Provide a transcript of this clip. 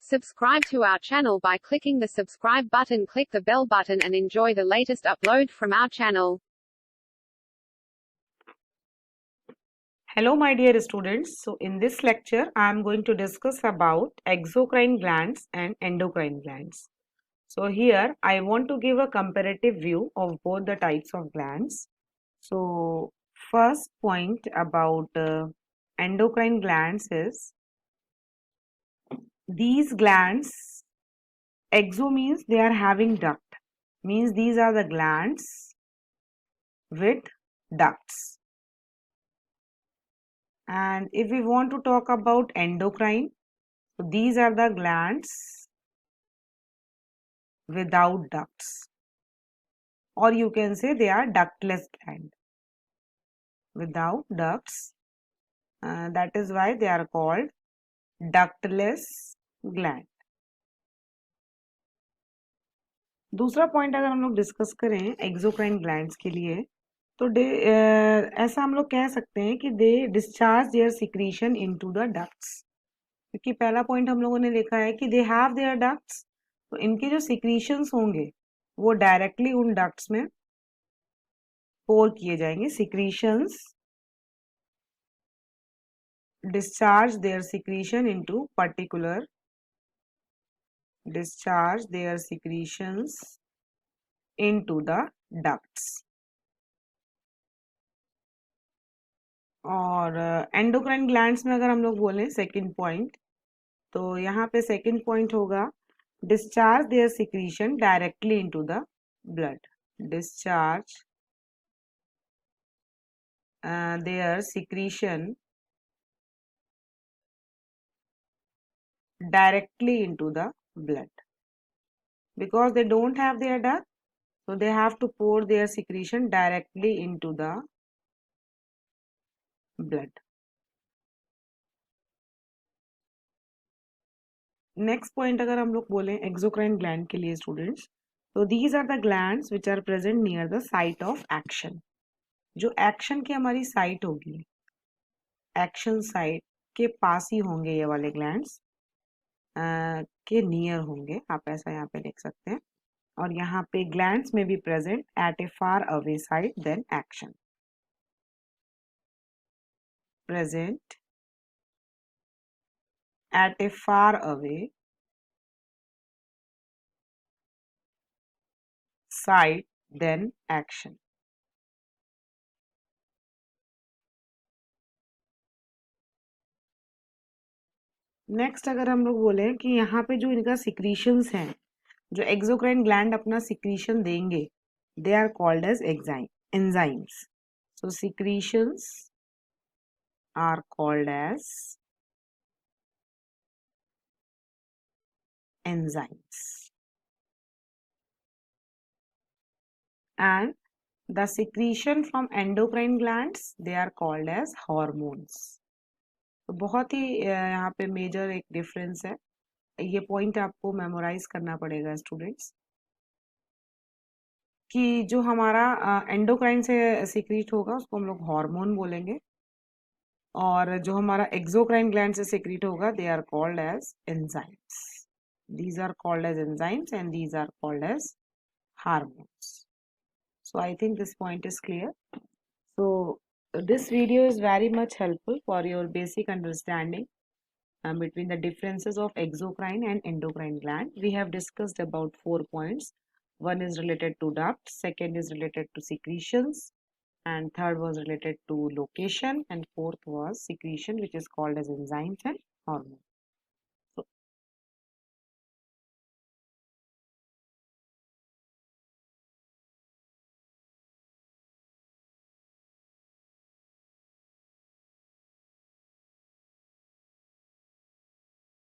Subscribe to our channel by clicking the subscribe button, click the bell button and enjoy the latest upload from our channel. Hello my dear students. So in this lecture I am going to discuss about exocrine glands and endocrine glands. So here I want to give a comparative view of both the types of glands. So first point about endocrine glands is these glands, exo means they are having duct, means these are the glands with ducts. And if we want to talk about endocrine, so these are the glands without ducts, or you can say they are ductless gland without ducts. That is why they are called ductless gland. दूसरा point अगर हम लोग discuss करें exocrine glands के लिए तो ऐसा हम लोग कह सकते हैं कि they discharge their secretion into the ducts, क्योंकि पहला पॉइंट हम लोगों ने देखा है कि दे हैव देयर डक्ट्स, तो इनके जो सिक्रीशंस होंगे वो डायरेक्टली उन डक्ट्स में पोर किए जाएंगे. Secretions discharge their secretion into the ducts. और एंडोक्राइन ग्लैंड्स में अगर हम लोग बोलें सेकंड पॉइंट, तो यहाँ पे सेकंड पॉइंट होगा discharge their secretion directly into the blood. Discharge their secretion directly into the blood. Because they don't have their duct, so they have to pour their secretion directly into the blood. Next point अगर हम लोग बोलें exocrine gland के लिए students, तो these are the glands which are present near the site of action. जो action की हमारी साइट होगी, एक्शन साइट के पास ही होंगे ये वाले ग्लैंड्स, के नियर होंगे, आप ऐसा यहाँ पे लिख सकते हैं. और यहाँ पे ग्लैंड्स में भी present at a far away site then action. Present at a far away site than action. Next अगर हम लोग बोले कि यहाँ पे जो इनका सिक्रीशंस हैं, जो एक्सोक्राइन ग्लैंड अपना सिक्रीशन देंगे, they are called as enzymes. So secretions are called as enzymes, and the secretion from endocrine glands they are called as hormones. तो बहुत ही यहाँ पे मेजर एक डिफरेंस है, ये पॉइंट आपको मेमोराइज करना पड़ेगा स्टूडेंट्स, कि जो हमारा एंडोक्राइन से सिक्रीट होगा उसको हम लोग हार्मोन बोलेंगे, और जो हमारा एक्सोक्राइन ग्लैंड से सिक्रीट होगा they are called as enzymes. These are called as enzymes and these are called as hormones. So I think this point is clear. So this video is very much helpful for your basic understanding between the differences of exocrine and endocrine gland. We have discussed about 4 points. One is related to duct, second is related to secretions, and third was related to location, and fourth was secretion, which is called as enzymes and hormones.